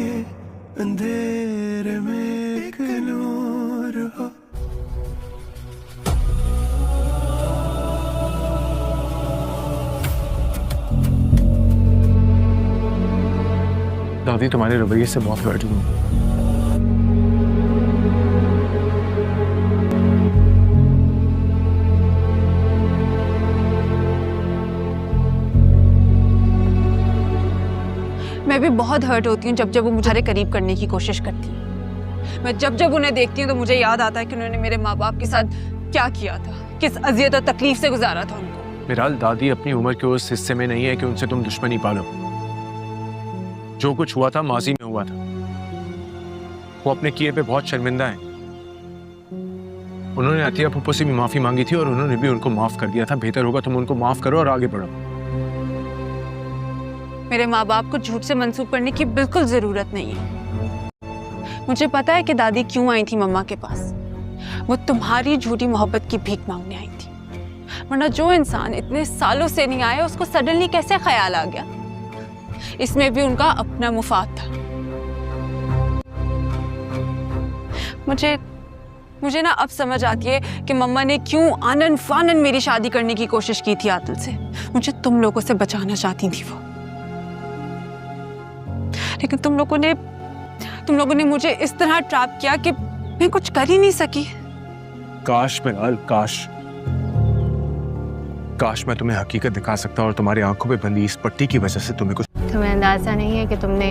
के अंधेरे में एक नूर हो। दादी तुम्हारे रवैये से बहुत हर्ट हूँ। मैं भी बहुत हर्ट होती हूँ जब वो मुझे करीब करने की कोशिश करती है। मैं जब उन्हें देखती हूँ तो मुझे याद आता है कि उन्होंने मेरे माँ बाप के साथ क्या किया था, किस अजियत और तकलीफ से गुजारा था उनको। मिराल, दादी अपनी उम्र के उस हिस्से में नहीं है कि उनसे तुम दुश्मनी पालो। जो कुछ हुआ था माजी में हुआ था। वो अपने किए पे बहुत शर्मिंदा है। उन्होंने अतिया फुप्पो से भी माफी मांगी थी और उन्होंने भी उनको माफ कर दिया था। बेहतर होगा तुम उनको माफ करो और आगे बढ़ो। मेरे माँ बाप को झूठ से मंसूब करने की बिल्कुल जरूरत नहीं है। मुझे पता है कि दादी क्यों आई थी मम्मा के पास। वो तुम्हारी झूठी मोहब्बत की भीख मांगने आई थी। वरना जो इंसान इतने सालों से नहीं आया उसको सडनली कैसे ख्याल आ गया। इसमें भी उनका अपना मुफाद था। मुझे ना अब समझ आती है कि मम्मा ने क्यों आनन फानन मेरी शादी करने की कोशिश की थी आदिल से। मुझे तुम लोगों से बचाना चाहती थी वो, लेकिन तुम लोगों ने मुझे इस तरह ट्रैप किया कि मैं कुछ कर ही नहीं सकी। काश मिराल, काश मैं तुम्हें हकीकत दिखा सकता और तुम्हारी आंखों पे बंदी इस पट्टी की वजह से तुम्हें कुछ। तुम्हें अंदाजा नहीं है कि तुमने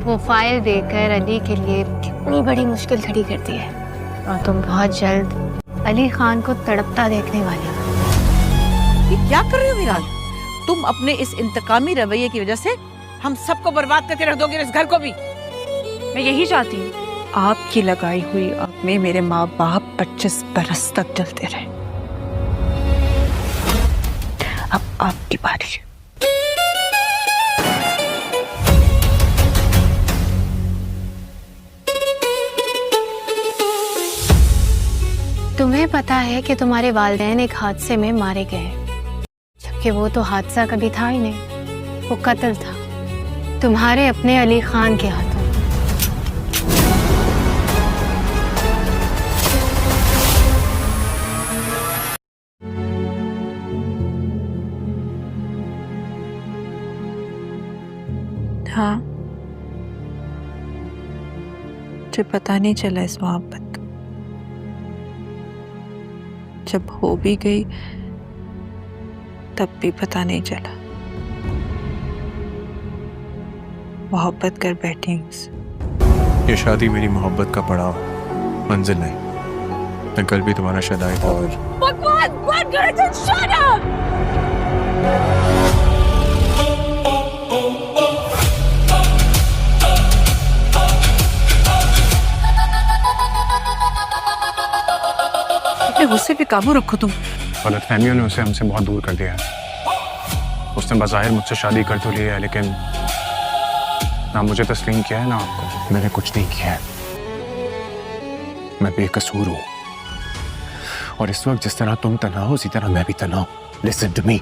वो फाइल देकर अली के लिए कितनी बड़ी मुश्किल खड़ी कर दी है, और तुम बहुत जल्द अली खान को तड़पता देखने वाली हो। ये क्या कर रही हो मिराल? तुम अपने इस इंतकामी रवैये की वजह से हम सबको बर्बाद करके रख दोगे, इस घर को भी। मैं यही चाहती हूँ आपकी लगाई हुई आग में मेरे माँ बाप 25 बरस तक जलते रहे। अब आपकी बारी है। तुम्हें पता है कि तुम्हारे वालिदैन एक हादसे में मारे गए, जबकि वो तो हादसा कभी था ही नहीं, वो कत्ल था तुम्हारे अपने अली खान के हाथों। हाँ, मुझे पता नहीं चला इस मोहब्बत का। जब हो भी गई तब भी पता नहीं चला। मोहब्बत कर बैठी हूँ। ये शादी मेरी मोहब्बत का पड़ाव, मंजिल नहीं। मैं कल भी तुम्हारा शदाई था और बकवास बंद करो, शट अप। गुस्से पे काबू रखो तुम। गलतफहमियों ने उसे हमसे बहुत दूर कर दिया है। उसने बज़ाहिर मुझसे शादी कर तो ली है, लेकिन ना मुझे तस्लीम किया है ना आपको। मैंने कुछ नहीं किया है। मैं बेकसूर हूँ, और इस वक्त जिस तरह तुम तन्हा हो उसी तरह मैं भी तन्हा हूँ। Listen to me.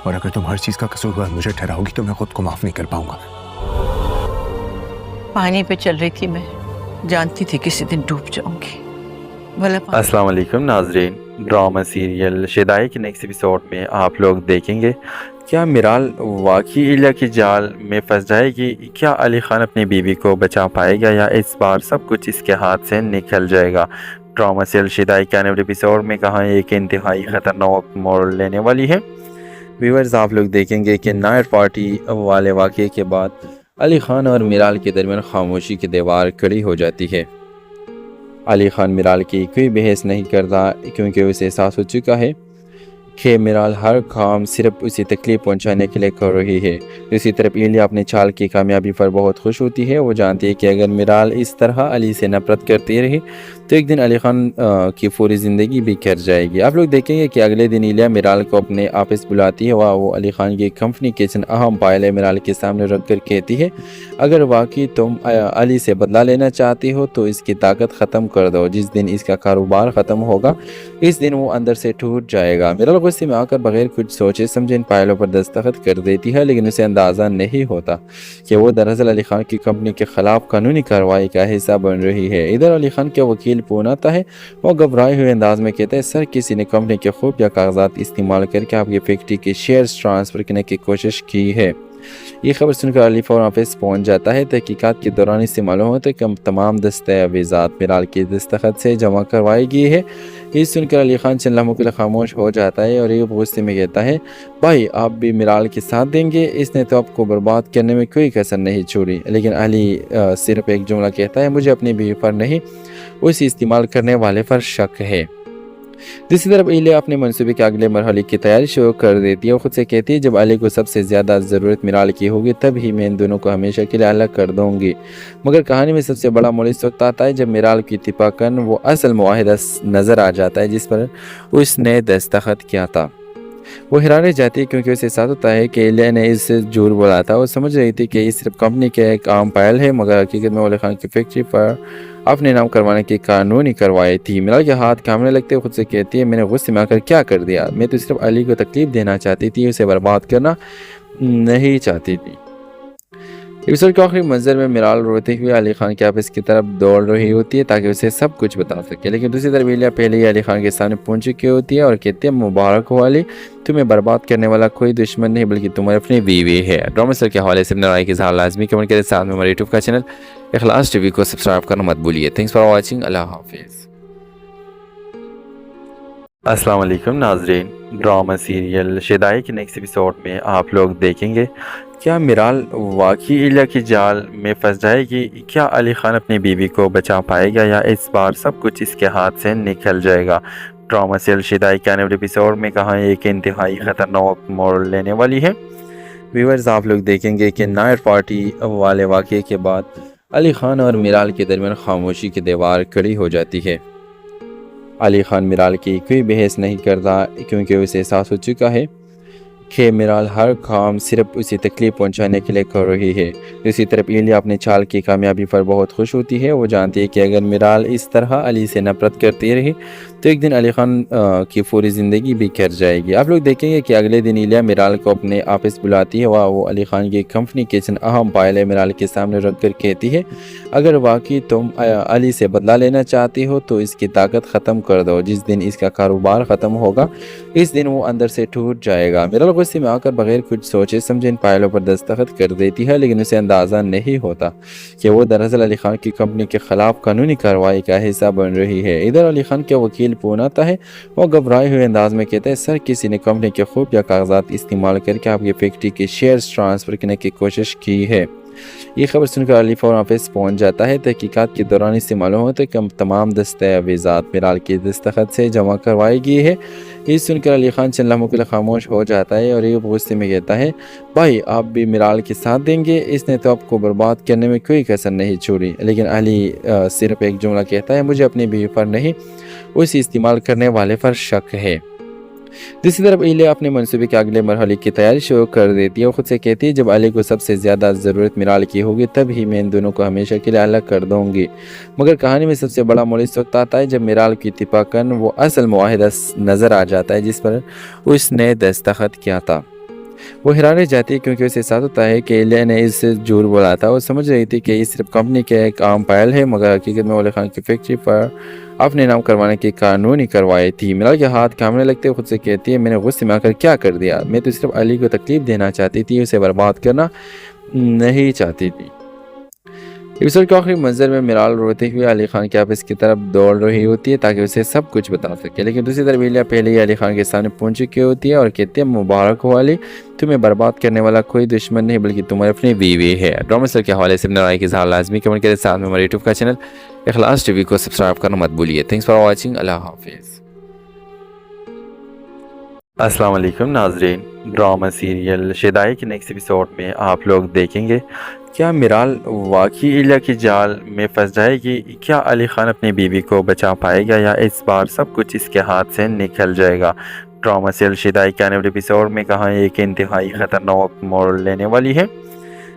और अगर तुम हर चीज का कसूरवार मुझे ठहराओगी तो मैं खुद को माफ नहीं कर पाऊंगा। पानी पे चल रही थी मैं, जानती थी किसी दिन डूब जाऊंगी। अस्सलाम वालेकुम नाजरीन, ड्रामा सीरियल शिदाई के नेक्स्ट एपिसोड में आप लोग देखेंगे क्या मिराल वाकई इलिया की जाल में फंस जाएगी, क्या अली खान अपनी बीवी को बचा पाएगा, या इस बार सब कुछ इसके हाथ से निकल जाएगा। ड्रामा सीरियल शिदाई के आने वाले एपिसोड में कहाँ एक इंतहाई ख़तरनाक मोड़ लेने वाली है। व्यूअर्स, आप लोग देखेंगे कि नाइट पार्टी वाले वाक़े के बाद अली खान और मिराल के दरमियान खामोशी की दीवार खड़ी हो जाती है। अली खान मिराल की कोई बहस नहीं करता, क्योंकि उसे एहसास हो चुका है कि मिराल हर काम सिर्फ उसे तकलीफ पहुंचाने के लिए कर रही है। दूसरी तरफ इलिया अपने चाल की कामयाबी पर बहुत खुश होती है। वो जानती है कि अगर मिराल इस तरह अली से नफरत करती रही तो एक दिन अली खान की पूरी ज़िंदगी भी कर जाएगी। आप लोग देखेंगे कि अगले दिन इलिया मिराल को अपने ऑफिस बुलाती है। वो अली खान की कंपनी के अहम फाइल मिराल के सामने रख कर कहती है, अगर वाकई तुम अली से बदला लेना चाहती हो तो इसकी ताकत ख़त्म कर दो। जिस दिन इसका कारोबार ख़त्म होगा इस दिन वो अंदर से टूट जाएगा। मिराल غصے میں آ کر بغیر کچھ سوچے سمجھے ان فائلوں پر دستخط کر دیتی ہے، لیکن اسے اندازہ نہیں ہوتا کہ وہ دراصل علی خان کی کمپنی کے خلاف قانونی کارروائی کا حصہ بن رہی ہے۔ ادھر علی خان کے وکیل فون آتا ہے، وہ گھبرائے ہوئے انداز میں کہتا ہے سر کسی نے کمپنی کے خفیہ کاغذات استعمال کر کے آپ کی فیکٹری کے شیئرز ٹرانسفر کرنے کی کوشش کی ہے۔ یہ خبر سن کر علی فوراً آفس پہنچ جاتا ہے۔ تحقیقات کے دوران اس سے معلوم ہوتا ہے کہ تمام دستاویزات میرال کے دستخط سے جمع کروائی گئی ہے۔ یہ سن کر علی خان چند لمحوں کے لیے خاموش ہو جاتا ہے اور یہ غصے میں کہتا ہے بھائی آپ بھی میرال کے ساتھ دیں گے، اس نے تو آپ کو برباد کرنے میں کوئی کسر نہیں چھوڑی۔ لیکن علی صرف ایک جملہ کہتا ہے مجھے اپنی بیوی پر نہیں اسے استعمال کرنے والے پر شک ہے۔ دوسری طرف ایلیا اپنے منصوبے کے اگلے مرحلے کی تیاری شروع کر دیتی ہے۔ وہ خود سے کہتی ہے جب علی کو سب سے زیادہ ضرورت میرال کی ہوگی تب ہی میں ان دونوں کو ہمیشہ کے لیے الگ کر دوں گی۔ مگر کہانی میں سب سے بڑا موڑ اس وقت آتا ہے جب میرال کی اتفاقاً وہ اصل معاہدہ نظر آ جاتا ہے جس پر اس نے دستخط کیا تھا۔ وہ حیران رہ جاتی ہے کیونکہ اسے احساس ہوتا ہے کہ ایلیا نے اس سے جھوٹ بولا تھا۔ وہ سمجھ رہی تھی کہ یہ صرف کمپنی کے ایک عام فائل ہے، مگر حقیقت میں علی خان کی فیکٹری پر اپنے نام کروانے کی قانونی کارروائی تھی۔ میرال کے ہاتھ کانپنے لگتے خود سے کہتی ہے میں نے غصے میں آ کر کیا کر دیا، میں تو صرف علی کو تکلیف دینا چاہتی تھی، اسے برباد کرنا نہیں چاہتی تھی۔ ایپیسوڈ کے آخری منظر میں میرال روتے ہوئے علی خان کے آفس کی طرف دوڑ رہی ہوتی ہے تاکہ اسے سب کچھ بتا سکے، لیکن دوسری طرف ایلیا پہلے ہی علی خان کے سامنے پہنچ چکی ہوتی ہے اور کہتی ہے مبارک ہو علی، تمہیں برباد کرنے والا کوئی دشمن نہیں بلکہ تمہاری اپنی بیوی ہے۔ ڈرامہ سر کے حوالے سے اپنے رائے کے اظہار لازمی کمنٹ کریں، ساتھ میں ہمارے یوٹیوب کا چینل اخلاص ٹی وی کو سبسکرائب کرنا مت بھولیے۔ تھینکس فار واچنگ، اللہ حافظ۔ السلام علیکم ناظرین، ڈرامہ سیریل شیدائی کے نیکسٹ ایپیسوڈ میں آپ لوگ دیکھیں گے کیا میرال واقعی ایلیا کی جال میں پھنس جائے گی، کیا علی خان اپنی بیوی کو بچا پائے گا یا اس بار سب کچھ اس کے ہاتھ سے نکل جائے گا۔ ڈرامہ سیریل شیدائی کے آنے والے ایپیسوڈ میں کہاں ایک انتہائی خطرناک موڑ لینے والی ہے۔ ویورز آپ لوگ دیکھیں گے کہ نائٹ پارٹی والے واقعے کے بعد علی خان اور میرال کے درمیان خاموشی کی دیوار کھڑی ہو جاتی ہے۔ علی خان میرال کی کوئی بحث نہیں کرتا کیونکہ اسے احساس ہو چکا ہے کہ میرال ہر کام صرف اسے تکلیف پہنچانے کے لیے کر رہی ہے۔ دوسری طرف ایلیا اپنے چال کی کامیابی پر بہت خوش ہوتی ہے۔ وہ جانتی ہے کہ اگر میرال اس طرح علی سے نفرت کرتی رہی تو ایک دن علی خان کی پوری زندگی بھی کر جائے گی۔ آپ لوگ دیکھیں گے کہ اگلے دن ایلیا میرال کو اپنے آفس بلاتی ہے۔ وہ علی خان کی کمپنی کے چند اہم فائلیں میرال کے سامنے رکھ کر کہتی ہے اگر واقعی تم علی سے بدلہ لینا چاہتی ہو تو اس کی طاقت ختم کر دو۔ جس دن اس کا کاروبار ختم ہوگا اس دن وہ اندر سے ٹوٹ جائے گا۔ میرال غصے میں آ کر بغیر کچھ سوچے سمجھے ان فائلوں پر دستخط کر دیتی ہے، لیکن اسے اندازہ نہیں ہوتا کہ وہ دراصل علی خان کی کمپنی کے خلاف قانونی کارروائی کا حصہ بن رہی ہے۔ ادھر علی خان کے وکیل فون آتا ہے، وہ گھبرائے ہوئے انداز میں کہتا ہے سر کسی نے کمپنی کے خفیہ کاغذات استعمال کر کے آپ کی فیکٹری کے شیئرز ٹرانسفر کرنے کی کوشش کی ہے۔ یہ خبر سن کر علی فوراً آفس پہنچ جاتا ہے۔ تحقیقات کے دوران اس سے معلوم ہوتا ہے کہ تمام دستاویزات میرال کے دستخط سے جمع کروائی گئی ہے۔ یہ سن کر علی خان چند لمحوں کے لیے خاموش ہو جاتا ہے اور یہ غصے میں کہتا ہے بھائی آپ بھی میرال کے ساتھ دیں گے، اس نے تو آپ کو برباد کرنے میں کوئی کسر نہیں چھوڑی۔ لیکن علی صرف ایک جملہ کہتا ہے مجھے اپنی بیوی پر نہیں اسے استعمال کرنے والے پر شک ہے۔ دوسری طرف ایلیا اپنے منصوبے کے اگلے مرحلے کی تیاری شروع کر دیتی ہے۔ وہ خود سے کہتی ہے جب علی کو سب سے زیادہ ضرورت میرال کی ہوگی تب ہی میں ان دونوں کو ہمیشہ کے لیے الگ کر دوں گی۔ مگر کہانی میں سب سے بڑا موڑ اس وقت آتا ہے جب میرال کی اتفاقاً وہ اصل معاہدہ نظر آ جاتا ہے جس پر اس نے دستخط کیا تھا۔ وہ حیران رہ جاتی ہے کیونکہ اسے احساس ہوتا ہے کہ ایلیا نے اس سے جھوٹ بولا تھا۔ وہ سمجھ رہی تھی کہ یہ صرف کمپنی کے ایک عام فائل ہے، مگر حقیقت میں علی خان کی فیکٹری پر اپنے نام کروانے کی قانونی کارروائی تھی۔ میرال کے ہاتھ کانپنے لگتے خود سے کہتی ہے میں نے غصے میں آ کر کیا کر دیا، میں تو صرف علی کو تکلیف دینا چاہتی تھی، اسے برباد کرنا نہیں چاہتی تھی۔ ایپیسوڈ کے آخری منظر میں میرال روتے ہوئے علی خان کے آفس کی طرف دوڑ رہی ہوتی ہے تاکہ اسے سب کچھ بتا سکے، لیکن دوسری طرف ایلیا پہلے ہی علی خان کے سامنے پہنچ چکی ہوتی ہے اور کہتی ہے مبارک ہو علی، تمہیں برباد کرنے والا کوئی دشمن نہیں بلکہ تمہاری اپنی بیوی ہے۔ ڈرامہ سر کے حوالے سے اپنے رائے کے اظہار لازمی کمنٹ کریں، ساتھ میں ہمارے یوٹیوب کا چینل اخلاص ٹی وی کو سبسکرائب کرنا مت بھولیے۔ تھینکس فار واچنگ، اللہ حافظ۔ السلام علیکم ناظرین، ڈرامہ سیریل شیدائی کے نیکسٹ ایپیسوڈ میں آپ لوگ دیکھیں گے کیا میرال واقعی ایلیا کی جال میں پھنس جائے گی، کیا علی خان اپنی بیوی کو بچا پائے گا یا اس بار سب کچھ اس کے ہاتھ سے نکل جائے گا۔ ڈرامہ سیریل شیدائی کے آنے والے ایپیسوڈ میں کہاں ایک انتہائی خطرناک موڑ لینے والی ہے۔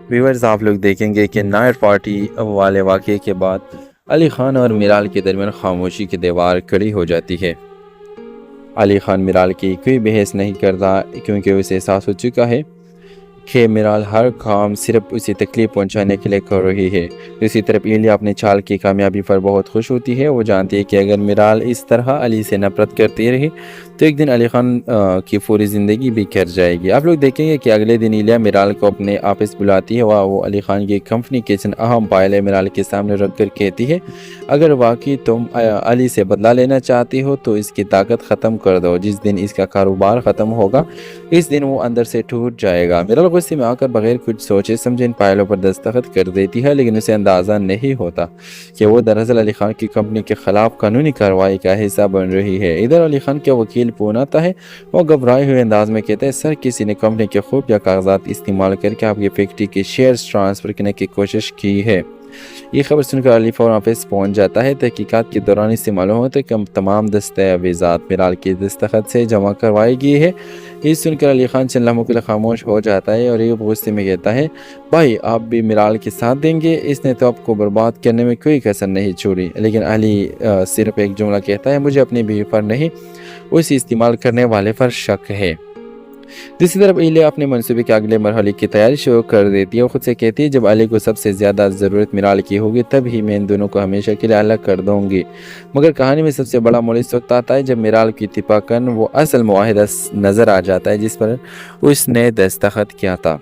ویورز آپ لوگ دیکھیں گے کہ نائٹ پارٹی والے واقعے کے بعد علی خان اور میرال کے درمیان خاموشی کی دیوار کھڑی ہو جاتی ہے۔ علی خان میرال کی کوئی بحث نہیں کرتا کیونکہ اسے احساس ہو چکا ہے کہ میرال ہر کام صرف اسے تکلیف پہنچانے کے لیے کر رہی ہے۔ دوسری طرف ایلیا اپنے چال کی کامیابی پر بہت خوش ہوتی ہے۔ وہ جانتی ہے کہ اگر میرال اس طرح علی سے نفرت کرتی رہی تو ایک دن علی خان کی پوری زندگی بھی کر جائے گی۔ آپ لوگ دیکھیں گے کہ اگلے دن ایلیا میرال کو اپنے آفس بلاتی ہے۔ وہ علی خان کی کمپنی کے چند اہم فائل میرال کے سامنے رکھ کر کہتی ہے اگر واقعی تم علی سے بدلہ لینا چاہتی ہو تو اس کی طاقت ختم کر دو۔ جس دن اس کا کاروبار ختم ہوگا اس دن وہ اندر سے ٹوٹ جائے گا۔ میرال غصے میں آ کر بغیر کچھ سوچے سمجھے ان فائلوں پر دستخط کر دیتی ہے، لیکن اسے اندازہ نہیں ہوتا کہ وہ دراصل علی خان کی کمپنی کے خلاف قانونی کارروائی کا حصہ بن رہی ہے۔ ادھر علی خان کا وکیل فون آتا ہے۔ وہ گھبرائے ہوئے انداز میں کہتا ہے سر کسی نے کمپنی کے خفیہ کاغذات استعمال کر کے آپ کی فیکٹری کے شیئرز ٹرانسفر کرنے کی کوشش کی ہے۔ یہ خبر سن کر علی فوراً آفس پہنچ جاتا ہے۔ تحقیقات کے دوران اس سے معلوم ہوتا ہے کہ تمام دستاویزات میرال کے دستخط سے جمع کروائی گئی ہے۔ یہ سن کر علی خان چند لمحوں کے لیے خاموش ہو جاتا ہے اور یہ غصے میں کہتا ہے بھائی آپ بھی میرال کے ساتھ دیں گے، اس نے تو آپ کو برباد کرنے میں کوئی کسر نہیں چھوڑی۔ لیکن علی صرف ایک جملہ کہتا ہے مجھے اپنی بیوی پر نہیں اسے استعمال کرنے والے پر شک ہے۔ دوسری طرف ایلیا اپنے منصوبے کے اگلے مرحلے کی تیاری شروع کر دیتی ہے۔ وہ خود سے کہتی ہے جب علی کو سب سے زیادہ ضرورت میرال کی ہوگی تب ہی میں ان دونوں کو ہمیشہ کے لیے الگ کر دوں گی۔ مگر کہانی میں سب سے بڑا موڑ اس وقت آتا ہے جب میرال کی اتفاقاً وہ اصل معاہدہ نظر آ جاتا ہے جس پر اس نے دستخط کیا تھا۔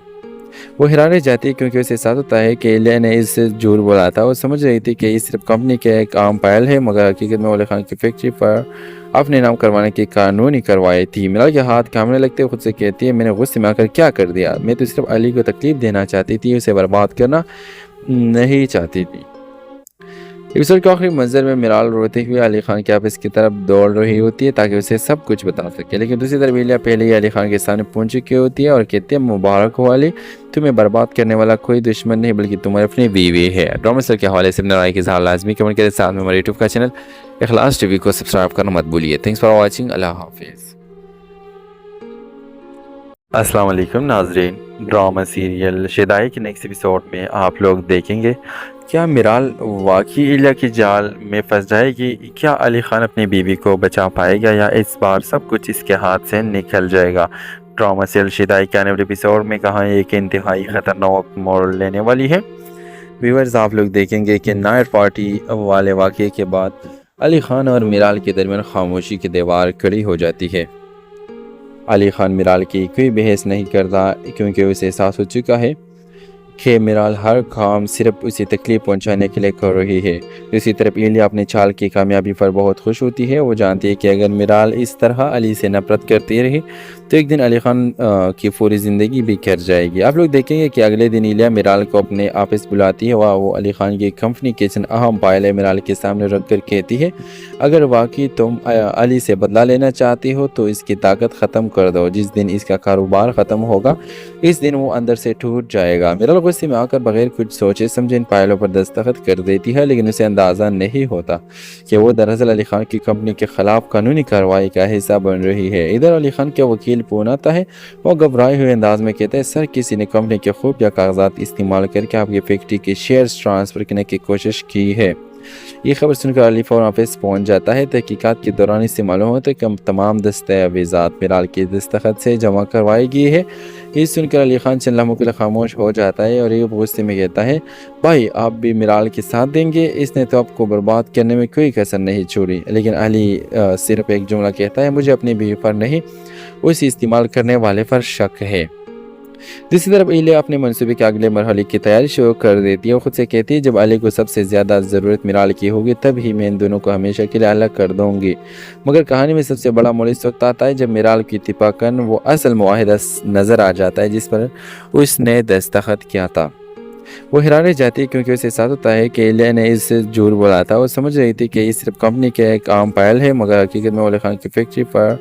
وہ حیران رہ جاتی ہے کیونکہ اسے احساس ہوتا ہے کہ ایلیا نے اس سے جھوٹ بولا تھا۔ وہ سمجھ رہی تھی کہ یہ صرف کمپنی کے ایک عام فائل ہے، مگر حقیقت میں علی خان کی فیکٹری پر اپنے نام کروانے کی قانونی کارروائی تھی۔ میرال کے ہاتھ کانپنے لگتے خود سے کہتی ہے میں نے غصے میں آ کر کیا کر دیا، میں تو صرف علی کو تکلیف دینا چاہتی تھی، اسے برباد کرنا نہیں چاہتی تھی۔ ایپیسوڈ کے آخری منظر میں میرال روتے ہوئے علی خان کے آفس کی طرف دوڑ رہی ہوتی ہے تاکہ اسے سب کچھ بتا سکے، لیکن دوسری طرف ایلیا پہلے ہی علی خان کے سامنے پہنچ چکی ہوتی ہے اور کہتی ہے مبارک ہو علی، تمہیں برباد کرنے والا کوئی دشمن نہیں بلکہ تمہاری اپنی بیوی ہے۔ ڈرامہ سر کے حوالے سے اپنے رائے کی اظہار لازمی کمنٹ کے ساتھ میں ہمارے یوٹیوب کا چینل اخلاص ٹی وی کو سبسکرائب کرنا مت بھولیے۔ تھینکس فار واچنگ، اللہ حافظ۔ السلام علیکم ناظرین، ڈرامہ سیریل شیدائی کے نیکسٹ ایپیسوڈ میں آپ لوگ دیکھیں گے کیا میرال واقعی ایلیا کی جال میں پھنس جائے گی؟ کیا علی خان اپنی بیوی کو بچا پائے گا یا اس بار سب کچھ اس کے ہاتھ سے نکل جائے گا؟ ڈرامہ سیریل شیدائی کے آنے والے ایپیسوڈ میں کہاں ایک انتہائی خطرناک موڑ لینے والی ہے۔ ویورز آپ لوگ دیکھیں گے کہ نائٹ پارٹی والے واقعے کے بعد علی خان اور میرال کے درمیان خاموشی کی دیوار کھڑی ہو جاتی ہے۔ علی خان میرال کی کوئی بحث نہیں کرتا کیونکہ اسے احساس ہو چکا ہے کہ میرال ہر کام صرف اسے تکلیف پہنچانے کے لیے کر رہی ہے۔ دوسری طرف ایلیا اپنے چال کی کامیابی پر بہت خوش ہوتی ہے۔ وہ جانتی ہے کہ اگر میرال اس طرح علی سے نفرت کرتی رہی تو ایک دن علی خان کی پوری زندگی بھی کر جائے گی۔ آپ لوگ دیکھیں گے کہ اگلے دن ایلیا میرال کو اپنے آفس بلاتی ہے۔ وہ علی خان کی کمپنی کے چند اہم فائل میرال کے سامنے رکھ کر کہتی ہے اگر واقعی تم علی سے بدلہ لینا چاہتی ہو تو اس کی طاقت ختم کر دو۔ جس دن اس کا کاروبار ختم ہوگا اس دن وہ اندر سے ٹوٹ جائے گا۔ میرال غصے میں آ کر بغیر کچھ سوچے سمجھے ان فائلوں پر دستخط کر دیتی ہے، لیکن اسے اندازہ نہیں ہوتا کہ وہ دراصل علی خان کی کمپنی کے خلاف قانونی کارروائی کا حصہ بن رہی ہے۔ ادھر علی خان کا وکیل فون آتا ہے۔ وہ گھبرائے ہوئے انداز میں کہتا ہے سر کسی نے کمپنی کے خفیہ کاغذات استعمال کر کے آپ کی فیکٹری کے شیئرز ٹرانسفر کرنے کی کوشش کی ہے۔ یہ خبر سن کر علی فوراً آفس پہنچ جاتا ہے۔ تحقیقات کے دوران اس سے معلوم ہوتا ہے کہ تمام دستاویزات میرال کے دستخط سے جمع کروائی گئی ہے۔ یہ سن کر علی خان چند لمحوں کے لیے خاموش ہو جاتا ہے اور یہ غصے میں کہتا ہے بھائی آپ بھی میرال کے ساتھ دیں گے، اس نے تو آپ کو برباد کرنے میں کوئی کسر نہیں چھوڑی۔ لیکن علی صرف ایک جملہ کہتا ہے مجھے اپنی بیوی پر نہیں اسے استعمال کرنے والے پر شک ہے۔ دوسری طرف ایلیا اپنے منصوبے کے اگلے مرحلے کی تیاری شروع کر دیتی ہے۔ وہ خود سے کہتی ہے جب علی کو سب سے زیادہ ضرورت میرال کی ہوگی تب ہی میں ان دونوں کو ہمیشہ کے لیے الگ کر دوں گی۔ مگر کہانی میں سب سے بڑا موڑ اس وقت آتا ہے جب میرال کی اتفاقاً وہ اصل معاہدہ نظر آ جاتا ہے جس پر اس نے دستخط کیا تھا۔ وہ حیران رہ جاتی ہے کیونکہ اسے احساس ہوتا ہے کہ ایلیا نے اس سے جھوٹ بولا تھا۔ وہ سمجھ رہی تھی کہ یہ صرف کمپنی کے ایک عام فائل ہے، مگر حقیقت میں علی خان کی فیکٹری پر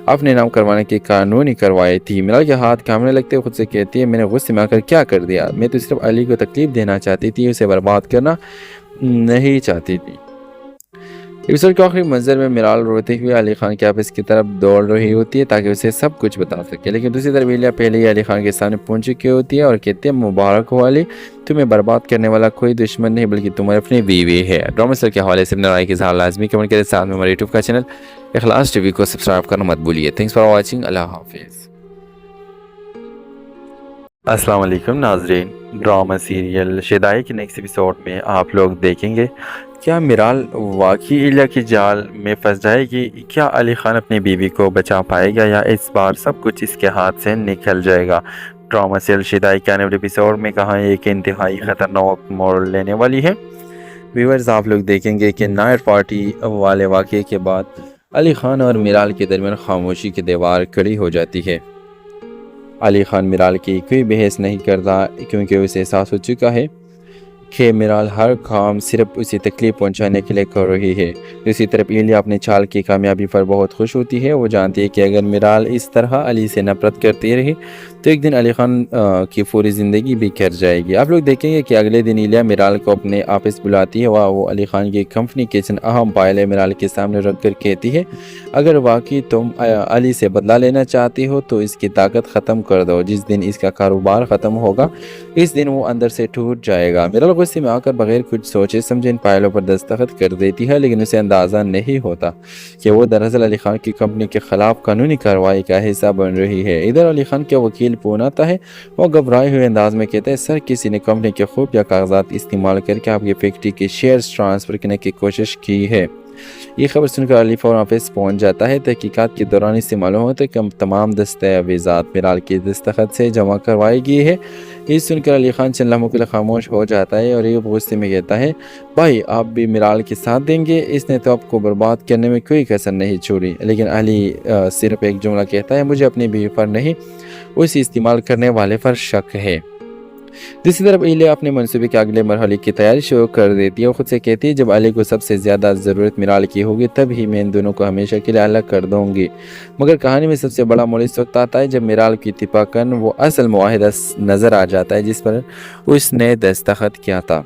اپنے نام کروانے کی قانونی کارروائی تھی۔ میرال کے ہاتھ کانپنے لگتے خود سے کہتی ہے میں نے غصے میں آ کر کیا کر دیا، میں تو صرف علی کو تکلیف دینا چاہتی تھی، اسے برباد کرنا نہیں چاہتی تھی۔ एपिसोड के आखिरी मंजर में मिराल रोते हुए अली खान के ऑफिस की तरफ दौड़ रही होती है ताकि उसे सब कुछ बता सके, लेकिन दूसरी तरफ इलिया पहले ही अली खान के सामने पहुंच चुकी होती है और कहती है, मुबारक हो अली, तुम्हें बर्बाद करने वाला कोई दुश्मन नहीं बल्कि तुम्हारी अपनी बीवी है। ड्रामा सीरियल के हवाले से अपने राय के इज़हार लाजमी कमेंट करें, साथ में हमारे यूट्यूब का चैनल इखलास टीवी को सब्सक्राइब करना मत भूलिए। Thanks for watching. अल्लाह हाफिज़। अस्सलाम वालेकुम नाजरीन, ड्रामा सीरियल शेदाई के नेक्स्ट एपिसोड में आप लोग देखेंगे क्या मिराल वाकई इलिया की जाल में फंस जाएगी, क्या अली खान अपनी बीवी को बचा पाएगा या इस बार सब कुछ इसके हाथ से निकल जाएगा। ड्रामा सीरियल शेदाई के आने वाले एपिसोड में कहानी एक इंतहाई ख़तरनाक मोड़ लेने वाली है। व्यूअर्स, आप लोग देखेंगे कि नाइट पार्टी वाले वाक़े के बाद अली खान और मिराल के दरमियान खामोशी की दीवार खड़ी हो जाती है। अली खान मिराल की कोई बहस नहीं करता क्योंकि उसे एहसास हो चुका है कि मिराल हर काम सिर्फ उसे तकलीफ पहुंचाने के लिए कर रही है। दूसरी तरफ इलिया अपने चाल की कामयाबी पर बहुत खुश होती है। वो जानती है कि अगर मिराल इस तरह अली से नफरत करती रही तो एक दिन अली खान की पूरी ज़िंदगी भी कर जाएगी। आप लोग देखेंगे कि अगले दिन इलिया मिराल को अपने ऑफिस बुलाती है। वो अली खान की कंपनी किचन अहम फाइल मिराल के सामने रख कर कहती है, अगर वाकई तुम अली से बदला लेना चाहती हो तो इसकी ताकत ख़त्म कर दो। जिस दिन इसका कारोबार ख़त्म होगा इस दिन वो अंदर से टूट जाएगा। मिराल गुस्से में आकर बगैर कुछ सोचे समझे इन फाइलों पर दस्तखत कर देती है, लेकिन उसे अंदाज़ा नहीं होता कि वो दरअसल अली खान की कंपनी के ख़िलाफ़ कानूनी कार्रवाई का हिस्सा बन रही है। इधर अली खान के वकील फ़ोन आता है। वो घबराए हुए अंदाज में कहता है, सर किसी ने कंपनी के खुफिया कागजात इस्तेमाल करके आपकी फैक्ट्री के शेयर्स ट्रांसफ़र करने की कोशिश की है। ये खबर सुनकर अली फौरन ऑफिस पहुंच जाता है। तहकीकात के दौरान इससे मालूम होता है कि तमाम दस्तावेज़ात मिराल के दस्तखत से जमा करवाई गई है। ये सुनकर अली खान चंद लम्हों के लिए खामोश हो जाता है और ये गुस्से में कहता है, भाई आप भी मिराल के साथ देंगे, इसने तो आपको बर्बाद करने में कोई कसर नहीं छोड़ी। लेकिन अली सिर्फ एक जुमला कहता है, मुझे अपनी बीवी पर नहीं उसे इस्तेमाल करने वाले पर शक है। दूसरी तरफ इलिया अपने मनसूबे के अगले मरहले की तैयारी शुरू कर देती है। वो खुद से कहती है, जब अली को सबसे ज़्यादा ज़रूरत मिराल की होगी तब ही मैं इन दोनों को हमेशा के लिए अलग कर दूंगी। मगर कहानी में सबसे बड़ा मोड़ इस वक्त आता है जब मिराल की इत्तिफाकन वो असल मुआहिदा नज़र आ जाता है जिस पर उसने दस्तखत किया था।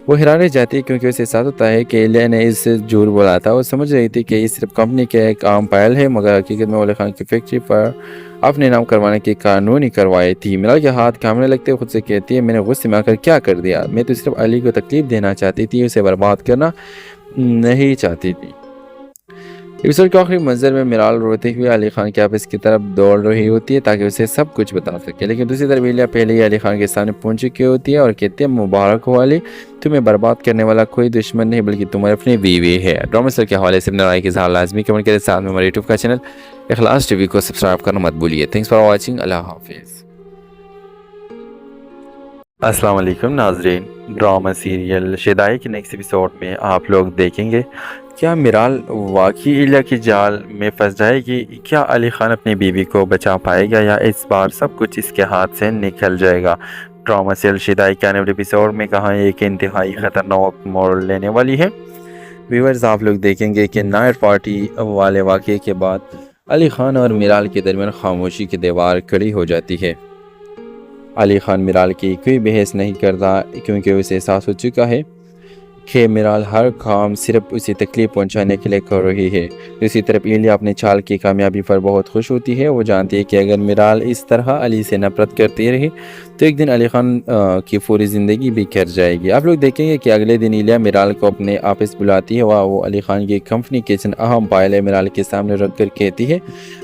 वो हैरान रह जाती है क्योंकि उसे एहसास होता है कि इलिया ने इसे झूठ बोला था। वो समझ रही थी कि ये सिर्फ कंपनी के एक आम फाइल है, मगर हकीकत में अली खान की फैक्ट्री पर अपने नाम करवाने की कानूनी कार्रवाई थी। मिराल के हाथ कांपने लगते खुद से कहती है, मैंने गुस्से में आकर क्या कर दिया, मैं तो सिर्फ अली को तकलीफ देना चाहती थी, उसे बर्बाद करना नहीं चाहती थी। एपिसोड के आखिरी मंजर में मिराल रोते हुए अली खान के ऑफिस की तरफ दौड़ रही होती है ताकि उसे सब कुछ बता सके, लेकिन दूसरी तरफ इलिया पहले ही अली खान के सामने पहुंच चुकी होती है और कहती है, मुबारक हो अली, तुम्हें बर्बाद करने वाला कोई दुश्मन नहीं बल्कि तुम्हारी अपनी बीवी है। ड्रामा सीरियल के हवाले से अपने राय के इज़हार लाजमी कमेंट करें, साथ में हमारे यूट्यूब का चैनल इखलास टीवी को सब्सक्राइब करना मत भूलिए। Thanks for watching. अल्लाह हाफिज़। अस्सलाम वालेकुम नाजरीन, ड्रामा सीरियल शेदाई के नेक्स्ट एपिसोड में आप लोग देखेंगे क्या मिराल वाकई इलिया की जाल में फंस जाएगी, क्या अली खान अपनी बीवी को बचा पाएगा या इस बार सब कुछ इसके हाथ से निकल जाएगा। ड्रामा सीरियल शेदाई के आने वाले एपिसोड में कहानी एक इंतहाई ख़तरनाक मोड़ लेने वाली है। व्यूअर्स, आप लोग देखेंगे कि नाइट पार्टी वाले वाक़े के बाद अली खान और मिराल के दरमियान खामोशी की दीवार खड़ी हो जाती है। अली खान मिराल की कोई बहस नहीं करता क्योंकि उसे एहसास हो चुका है कि मिराल हर काम सिर्फ उसे तकलीफ पहुंचाने के लिए कर रही है। दूसरी तरफ इलिया अपने चाल की कामयाबी पर बहुत खुश होती है। वो जानती है कि अगर मिराल इस तरह अली से नफरत करती रही तो एक दिन अली खान की पूरी ज़िंदगी भी कर जाएगी। आप लोग देखेंगे कि अगले दिन इलिया मिराल को अपने ऑफिस बुलाती है। वो अली खान की कंपनी किचन अहम फाइल मिराल के सामने रख कर कहती है,